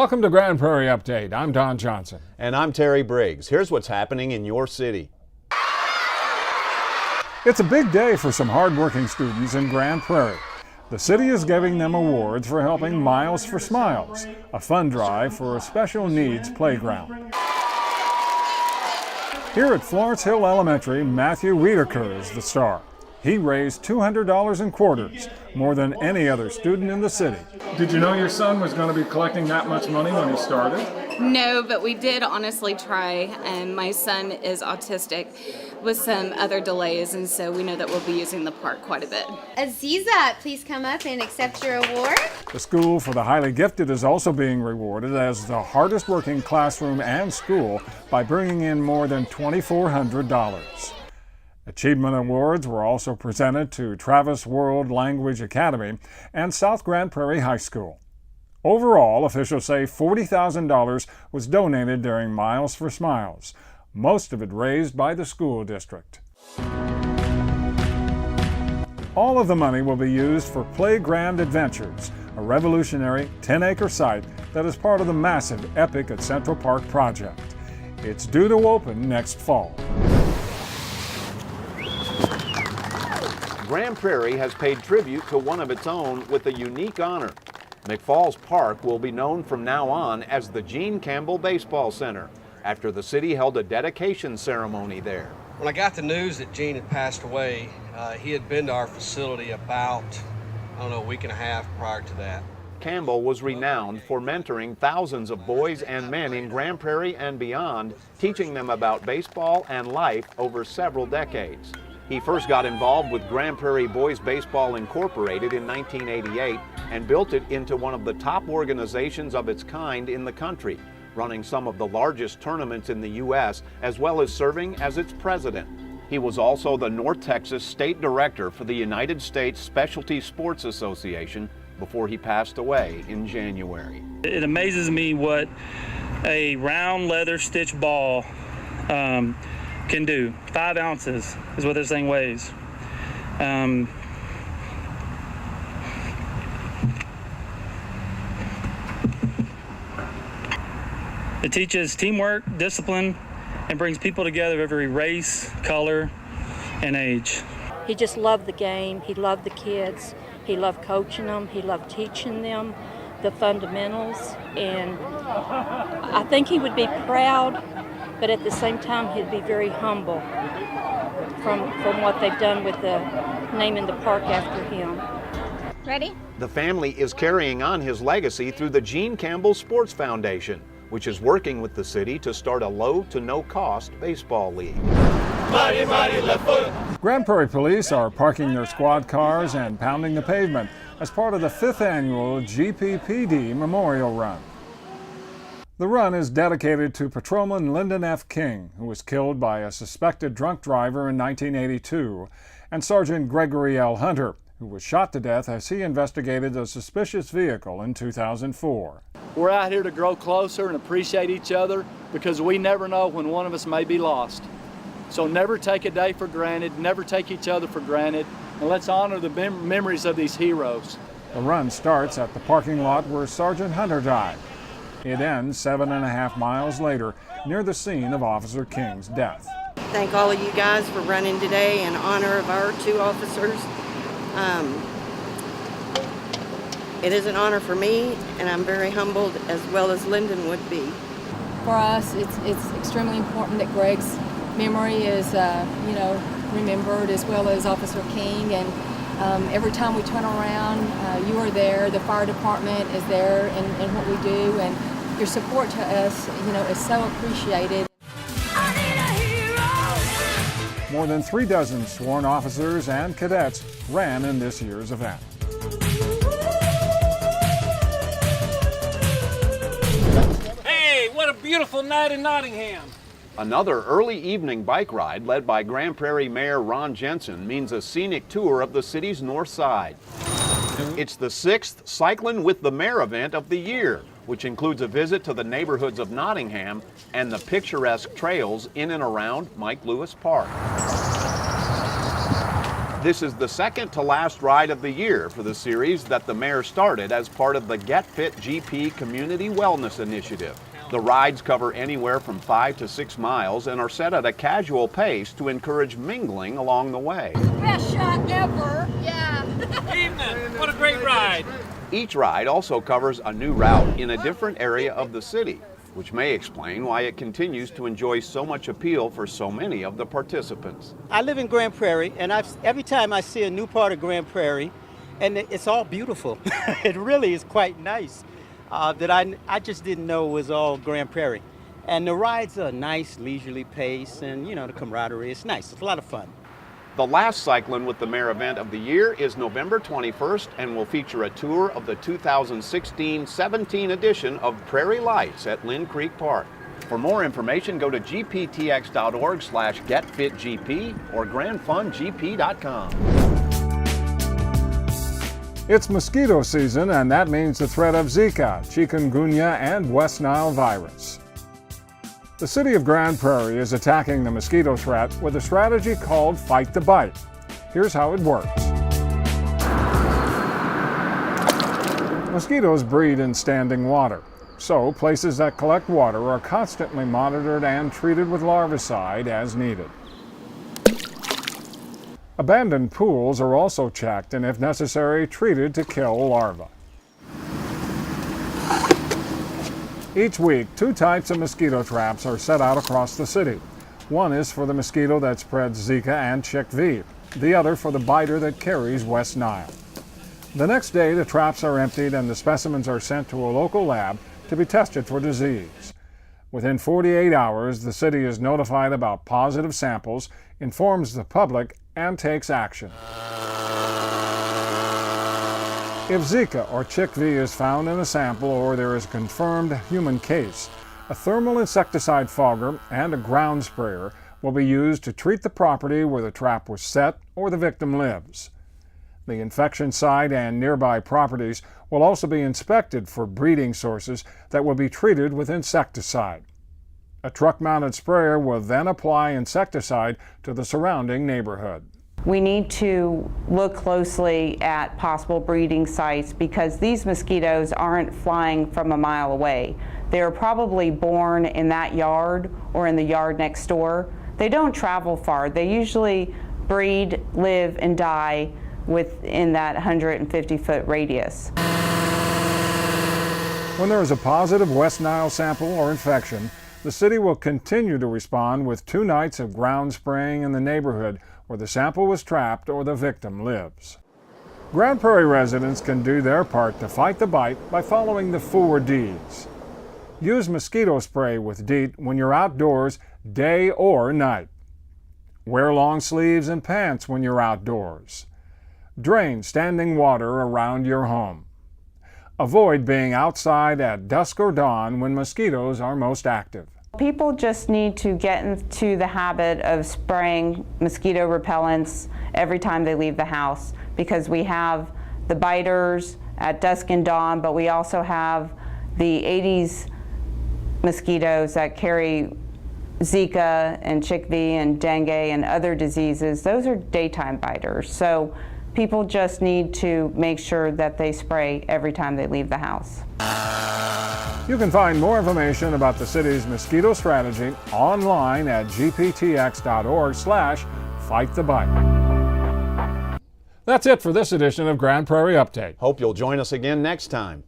Welcome to Grand Prairie Update. I'm Don Johnson. And I'm Terry Briggs. Here's what's happening in your city. It's a big day for some hardworking students in Grand Prairie. The city is giving them awards for helping Miles for Smiles, a fund drive for a special needs playground. Here at Florence Hill Elementary, Matthew Whitaker is the star. He raised $200 in quarters, more than any other student in the city. Did you know your son was going to be collecting that much money when he started? No, but we did honestly try, and my son is autistic with some other delays, and so we know that we'll be using the park quite a bit. Aziza, please come up and accept your award. The School for the Highly Gifted is also being rewarded as the hardest working classroom and school by bringing in more than $2,400. Achievement awards were also presented to Travis World Language Academy and South Grand Prairie High School. Overall, officials say $40,000 was donated during Miles for Smiles, most of it raised by the school district. All of the money will be used for Playground Adventures, a revolutionary 10-acre site that is part of the massive Epic at Central Park project. It's due to open next fall. Grand Prairie has paid tribute to one of its own with a unique honor. McFalls Park will be known from now on as the Gene Campbell Baseball Center, after the city held a dedication ceremony there. When I got the news that Gene had passed away, he had been to our facility about, a week and a half prior to that. Campbell was renowned for mentoring thousands of boys and men in Grand Prairie and beyond, teaching them about baseball and life over several decades. He first got involved with Grand Prairie Boys Baseball Incorporated in 1988 and built it into one of the top organizations of its kind in the country, running some of the largest tournaments in the U.S. as well as serving as its president. He was also the North Texas State Director for the United States Specialty Sports Association before he passed away in January. It amazes me what a round leather stitch ball can do. 5 ounces is what this thing weighs. It teaches teamwork, discipline, and brings people together of every race, color, and age. He just loved the game. He loved the kids. He loved coaching them. He loved teaching them the fundamentals. And I think he would be proud, but at the same time, he'd be very humble from what they've done with the naming the park after him. Ready? The family is carrying on his legacy through the Gene Campbell Sports Foundation, which is working with the city to start a low to no cost baseball league. Mighty, mighty left foot. Grand Prairie Police are parking their squad cars and pounding the pavement as part of the 5th annual GPTV Memorial Run. The run is dedicated to Patrolman Lyndon F. King, who was killed by a suspected drunk driver in 1982, and Sergeant Gregory L. Hunter, who was shot to death as he investigated a suspicious vehicle in 2004. We're out here to grow closer and appreciate each other because we never know when one of us may be lost. So never take a day for granted, never take each other for granted, and let's honor the memories of these heroes. The run starts at the parking lot where Sergeant Hunter died. It ends 7.5 miles later near the scene of Officer King's death. Thank all of you guys for running today in honor of our 2 officers. It is an honor for me, and I'm very humbled, as well as Lyndon would be. For us, it's extremely important that Greg's memory is, remembered, as well as Officer King. And every time we turn around, you are there. The fire department is there in what we do, and your support to us, is so appreciated. More than 3 dozen sworn officers and cadets ran in this year's event. Hey, what a beautiful night in Nottingham. Another early evening bike ride led by Grand Prairie Mayor Ron Jensen means a scenic tour of the city's north side. It's the 6th Cyclin' with the Mayor event of the year, which includes a visit to the neighborhoods of Nottingham and the picturesque trails in and around Mike Lewis Park. This is the second to last ride of the year for the series that the mayor started as part of the Get Fit GP Community Wellness Initiative. The rides cover anywhere from 5 to 6 miles and are set at a casual pace to encourage mingling along the way. Best shot ever. Yeah. Evening. What a great ride. Each ride also covers a new route in a different area of the city, which may explain why it continues to enjoy so much appeal for so many of the participants. I live in Grand Prairie, and every time I see a new part of Grand Prairie, and it's all beautiful. It really is quite nice. That I just didn't know it was all Grand Prairie. And the rides are a nice, leisurely pace, and the camaraderie, it's nice. It's a lot of fun. The last Cyclin' with the Mayor event of the year is November 21st and will feature a tour of the 2016-17 edition of Prairie Lights at Lynn Creek Park. For more information, go to gptx.org/getfitgp or grandfundgp.com. It's mosquito season, and that means the threat of Zika, chikungunya, and West Nile virus. The city of Grand Prairie is attacking the mosquito threat with a strategy called Fight the Bite. Here's how it works. Mosquitoes breed in standing water, so places that collect water are constantly monitored and treated with larvicide as needed. Abandoned pools are also checked and, if necessary, treated to kill larvae. Each week, 2 types of mosquito traps are set out across the city. One is for the mosquito that spreads Zika and CHIKV, the other for the biter that carries West Nile. The next day, the traps are emptied and the specimens are sent to a local lab to be tested for disease. Within 48 hours, the city is notified about positive samples, informs the public, and takes action. If Zika or CHIKV is found in a sample or there is a confirmed human case, a thermal insecticide fogger and a ground sprayer will be used to treat the property where the trap was set or the victim lives. The infection site and nearby properties will also be inspected for breeding sources that will be treated with insecticide. A truck-mounted sprayer will then apply insecticide to the surrounding neighborhood. We need to look closely at possible breeding sites because these mosquitoes aren't flying from a mile away. They're probably born in that yard or in the yard next door. They don't travel far. They usually breed, live, and die within that 150-foot radius. When there is a positive West Nile sample or infection, the city will continue to respond with 2 nights of ground spraying in the neighborhood where the sample was trapped or the victim lives. Grand Prairie residents can do their part to fight the bite by following the 4 Ds. Use mosquito spray with DEET when you're outdoors, day or night. Wear long sleeves and pants when you're outdoors. Drain standing water around your home. Avoid being outside at dusk or dawn when mosquitoes are most active. People just need to get into the habit of spraying mosquito repellents every time they leave the house because we have the biters at dusk and dawn, but we also have the Aedes mosquitoes that carry Zika and CHIKV and dengue and other diseases. Those are daytime biters. So people just need to make sure that they spray every time they leave the house. You can find more information about the city's mosquito strategy online at gptx.org/fightthebite. That's it for this edition of Grand Prairie Update. Hope you'll join us again next time.